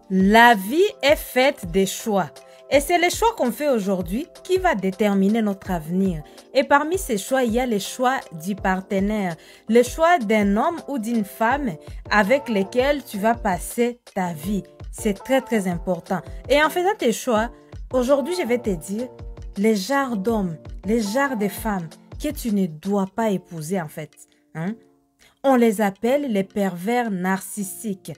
La vie est faite des choix. Et c'est les choix qu'on fait aujourd'hui qui va déterminer notre avenir. Et parmi ces choix, il y a les choix du partenaire, le choix d'un homme ou d'une femme avec lesquels tu vas passer ta vie. C'est très très important. Et en faisant tes choix, aujourd'hui je vais te dire les genres d'hommes, les genres de femmes que tu ne dois pas épouser en fait. On les appelle les pervers narcissiques.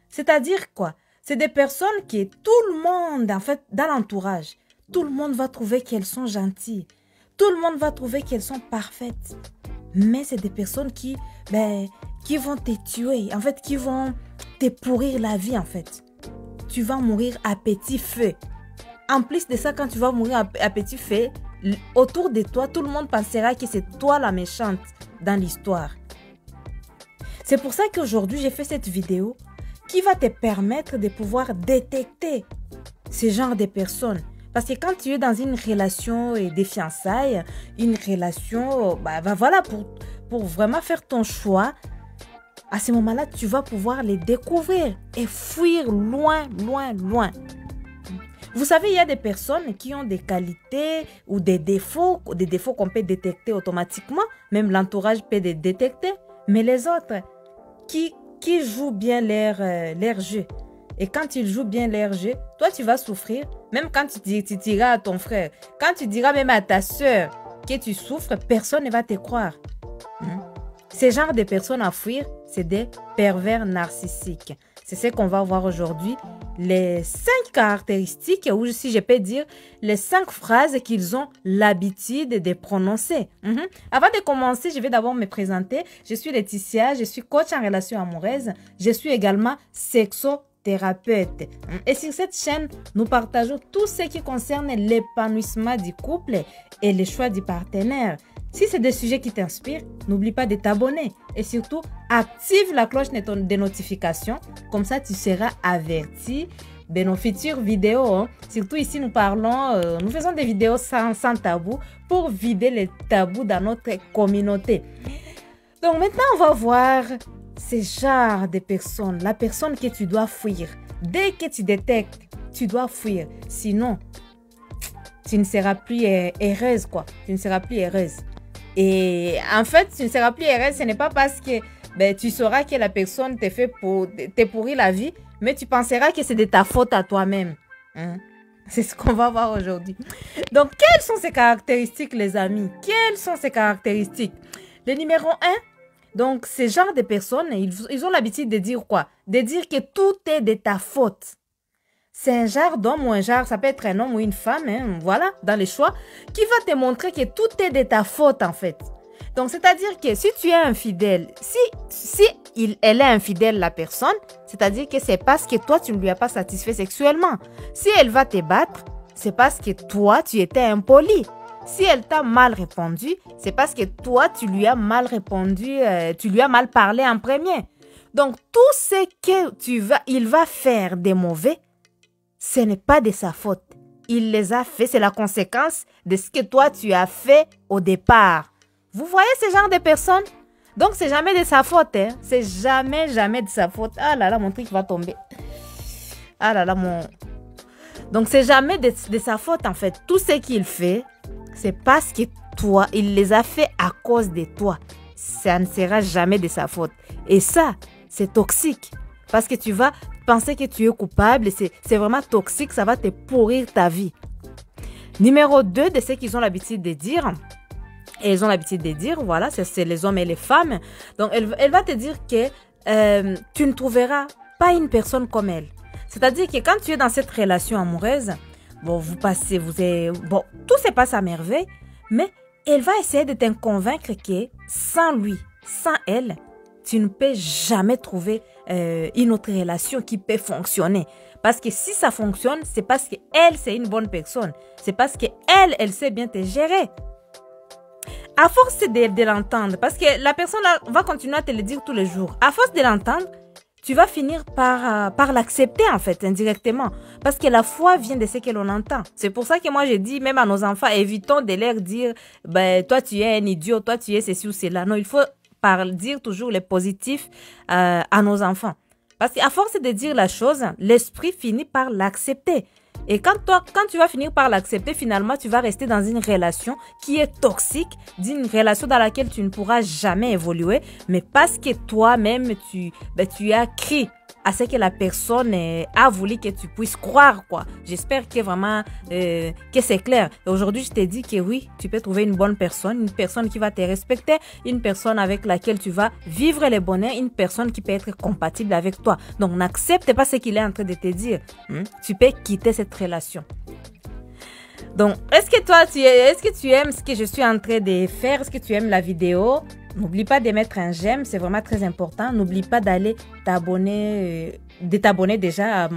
C'est-à-dire quoi? C'est des personnes qui, tout le monde, en fait, dans l'entourage, tout le monde va trouver qu'elles sont gentilles. Tout le monde va trouver qu'elles sont parfaites. Mais c'est des personnes qui vont te tuer, en fait, qui vont te pourrir la vie, en fait. Tu vas mourir à petit feu. En plus de ça, quand tu vas mourir à petit feu, autour de toi, tout le monde pensera que c'est toi la méchante dans l'histoire. C'est pour ça qu'aujourd'hui, j'ai fait cette vidéo qui va te permettre de pouvoir détecter ce genre de personnes. Parce que quand tu es dans une relation de fiançailles, une relation, voilà, pour vraiment faire ton choix, à ce moment-là, tu vas pouvoir les découvrir et fuir loin, loin, loin. Vous savez, il y a des personnes qui ont des qualités ou des défauts qu'on peut détecter automatiquement, même l'entourage peut les détecter, mais les autres qui jouent bien leur jeu. Et quand ils jouent bien leur jeu, toi, tu vas souffrir. Même quand tu diras à ton frère, quand tu diras même à ta soeur que tu souffres, personne ne va te croire. Ces genres de personnes à fuir, c'est des pervers narcissiques. C'est ce qu'on va voir aujourd'hui. Les 5 caractéristiques, ou si je peux dire, les 5 phrases qu'ils ont l'habitude de prononcer. Avant de commencer, je vais d'abord me présenter. Je suis Laetitia, je suis coach en relations amoureuses. Je suis également sexothérapeute. Et sur cette chaîne, nous partageons tout ce qui concerne l'épanouissement du couple et les choix du partenaire. Si c'est des sujets qui t'inspirent, n'oublie pas de t'abonner et surtout active la cloche de notification, comme ça tu seras averti de nos futures vidéos. Surtout ici nous faisons des vidéos sans tabou pour vider les tabous dans notre communauté. Donc maintenant on va voir ce genre de personnes, la personne que tu dois fuir. Dès que tu détectes, tu dois fuir, sinon tu ne seras plus heureuse quoi, tu ne seras plus heureuse. Et en fait, tu ne seras plus heureuse, ce n'est pas parce que tu sauras que la personne te pourrit la vie, mais tu penseras que c'est de ta faute à toi-même. C'est ce qu'on va voir aujourd'hui. Donc, quelles sont ces caractéristiques, les amis? Quelles sont ces caractéristiques? Le numéro 1, donc, ces genres de personnes, ils ont l'habitude de dire quoi? De dire que tout est de ta faute. C'est un genre d'homme ou un genre, ça peut être un homme ou une femme, voilà, dans les choix, qui va te montrer que tout est de ta faute en fait. Donc, c'est-à-dire que si tu es infidèle, si elle est infidèle, la personne, c'est-à-dire que c'est parce que toi, tu ne lui as pas satisfait sexuellement. Si elle va te battre, c'est parce que toi, tu étais impoli. Si elle t'a mal répondu, c'est parce que toi, tu lui as mal répondu, tu lui as mal parlé en premier. Donc, tout ce qu'il va faire de mauvais, ce n'est pas de sa faute. Il les a fait, c'est la conséquence de ce que toi tu as fait au départ. Vous voyez ce genre de personnes? Donc c'est jamais de sa faute. C'est jamais de sa faute. Ah là là, mon truc va tomber. Ah là là, Donc c'est jamais de sa faute en fait. Tout ce qu'il fait, c'est parce que toi, il les a fait à cause de toi. Ça ne sera jamais de sa faute. Et ça, c'est toxique. Parce que tu vas penser que tu es coupable et c'est vraiment toxique, ça va te pourrir ta vie. Numéro 2 de ce qu'ils ont l'habitude de dire, et ils ont l'habitude de dire, voilà, c'est les hommes et les femmes. Donc, elle va te dire que tu ne trouveras pas une personne comme elle. C'est-à-dire que quand tu es dans cette relation amoureuse, tout se passe à merveille, mais elle va essayer de te convaincre que sans lui, sans elle, tu ne peux jamais trouver une autre relation qui peut fonctionner. Parce que si ça fonctionne, c'est parce qu'elle, c'est une bonne personne. C'est parce qu'elle, elle sait bien te gérer. À force de l'entendre, parce que la personne là, va continuer à te le dire tous les jours. À force de l'entendre, tu vas finir par l'accepter en fait, indirectement. Parce que la foi vient de ce que l'on entend. C'est pour ça que moi, je dis même à nos enfants, évitons de leur dire, toi tu es un idiot, toi tu es ceci ou cela. Non, il faut dire toujours les positifs à nos enfants. Parce qu'à force de dire la chose, l'esprit finit par l'accepter. Et quand tu vas finir par l'accepter, finalement, tu vas rester dans une relation qui est toxique, d'une relation dans laquelle tu ne pourras jamais évoluer, mais parce que toi-même, tu as créé à ce que la personne a voulu que tu puisses croire, quoi. J'espère que vraiment, que c'est clair. Et aujourd'hui, je t'ai dit que oui, tu peux trouver une bonne personne, une personne qui va te respecter, une personne avec laquelle tu vas vivre le bonheur, une personne qui peut être compatible avec toi. Donc, n'accepte pas ce qu'il est en train de te dire. Tu peux quitter cette relation. Donc, est-ce que tu aimes ce que je suis en train de faire? Est-ce que tu aimes la vidéo? N'oublie pas de mettre un j'aime, c'est vraiment très important. N'oublie pas d'aller t'abonner, de t'abonner déjà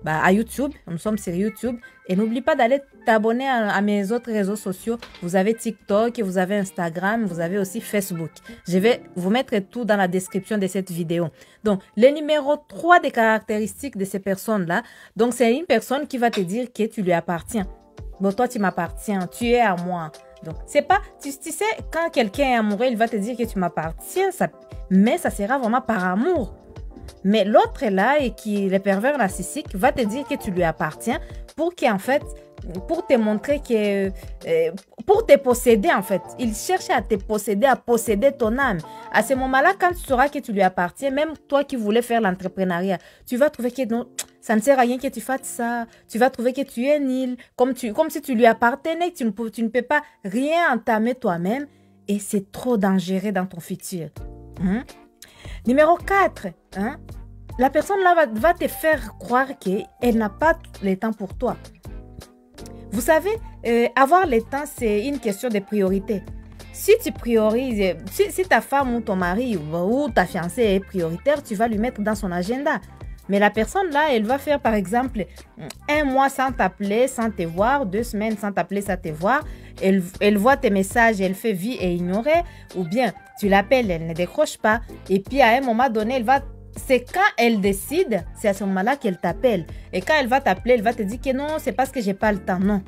à YouTube. Nous sommes sur YouTube. Et n'oublie pas d'aller t'abonner à mes autres réseaux sociaux. Vous avez TikTok, vous avez Instagram, vous avez aussi Facebook. Je vais vous mettre tout dans la description de cette vidéo. Donc, le numéro 3 des caractéristiques de ces personnes-là. Donc, c'est une personne qui va te dire que tu lui appartiens. Bon, toi, tu m'appartiens, tu es à moi. Donc, c'est pas, tu sais, quand quelqu'un est amoureux, il va te dire que tu m'appartiens, mais ça sera vraiment par amour. Mais l'autre est là et qui, le pervers narcissique, va te dire que tu lui appartiens pour qu'en fait, pour te montrer que, pour te posséder en fait. Il cherche à te posséder, à posséder ton âme. À ce moment-là, quand tu sauras que tu lui appartiens, même toi qui voulais faire l'entrepreneuriat, tu vas trouver que non, ça ne sert à rien que tu fasses ça. Tu vas trouver que tu es nul, comme si tu lui appartenais, tu ne peux pas rien entamer toi-même. Et c'est trop dangereux dans ton futur. Numéro 4, la personne là va te faire croire qu'elle n'a pas le temps pour toi. Vous savez, avoir le temps, c'est une question de priorité. Si tu priorises, si ta femme ou ton mari ou ta fiancée est prioritaire, tu vas lui mettre dans son agenda. Mais la personne là, elle va faire par exemple 1 mois sans t'appeler, sans te voir, 2 semaines sans t'appeler, sans te voir. Elle voit tes messages, elle fait vie et ignorer. Ou bien tu l'appelles, elle ne décroche pas. Et puis à un moment donné, c'est quand elle décide, c'est à ce moment-là qu'elle t'appelle. Et quand elle va t'appeler, elle va te dire que non, c'est parce que j'ai pas le temps. Non.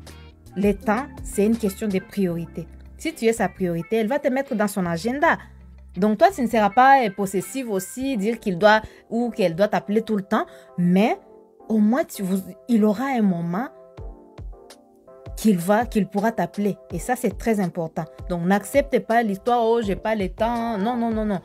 Le temps, c'est une question de priorité. Si tu es sa priorité, elle va te mettre dans son agenda. Donc, toi, tu ne seras pas possessive aussi, dire qu'il doit ou qu'elle doit t'appeler tout le temps. Mais au moins, il aura un moment qu'il pourra t'appeler. Et ça, c'est très important. Donc, n'accepte pas l'histoire, oh, j'ai pas le temps. Non, non, non, non.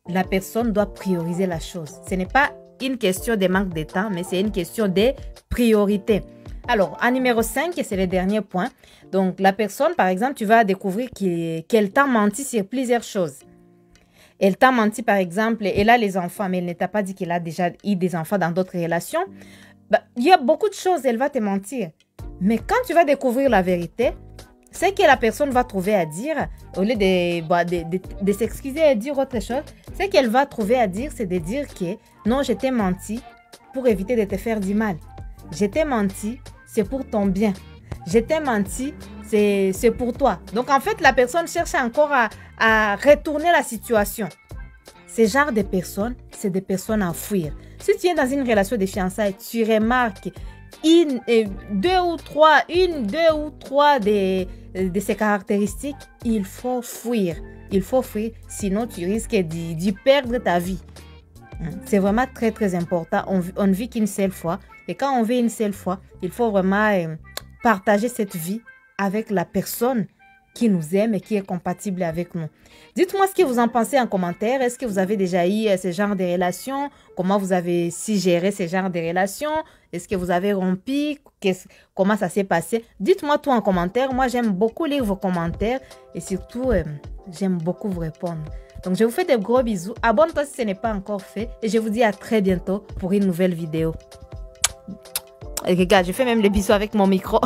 La personne doit prioriser la chose. Ce n'est pas une question de manque de temps, mais c'est une question de priorité. Alors, en numéro 5, c'est le dernier point. Donc, la personne, par exemple, tu vas découvrir qu'elle t'a menti sur plusieurs choses. Elle t'a menti, par exemple, elle a les enfants, mais elle ne t'a pas dit qu'elle a déjà eu des enfants dans d'autres relations. Il y a beaucoup de choses, elle va te mentir. Mais quand tu vas découvrir la vérité, ce que la personne va trouver à dire, au lieu de s'excuser et dire autre chose, ce qu'elle va trouver à dire, c'est de dire que non, je t'ai menti pour éviter de te faire du mal. Je t'ai menti, c'est pour ton bien. Je t'ai menti, c'est pour toi. Donc, en fait, la personne cherche encore à retourner la situation. Ce genre de personnes, c'est des personnes à fuir. Si tu es dans une relation de fiançailles, tu remarques deux ou trois de ces caractéristiques, il faut fuir. Il faut fuir, sinon tu risques d'y perdre ta vie. C'est vraiment très, très important. On ne vit qu'une seule fois. Et quand on vit une seule fois, il faut vraiment partager cette vie avec la personne qui nous aime et qui est compatible avec nous. Dites-moi ce que vous en pensez en commentaire. Est-ce que vous avez déjà eu ce genre de relations? Comment vous avez si géré ce genre de relations? Est-ce que vous avez rompu? Comment ça s'est passé? Dites-moi tout en commentaire. Moi, j'aime beaucoup lire vos commentaires et surtout, j'aime beaucoup vous répondre. Donc, je vous fais de gros bisous. Abonne-toi si ce n'est pas encore fait et je vous dis à très bientôt pour une nouvelle vidéo. Et regarde, je fais même les bisous avec mon micro.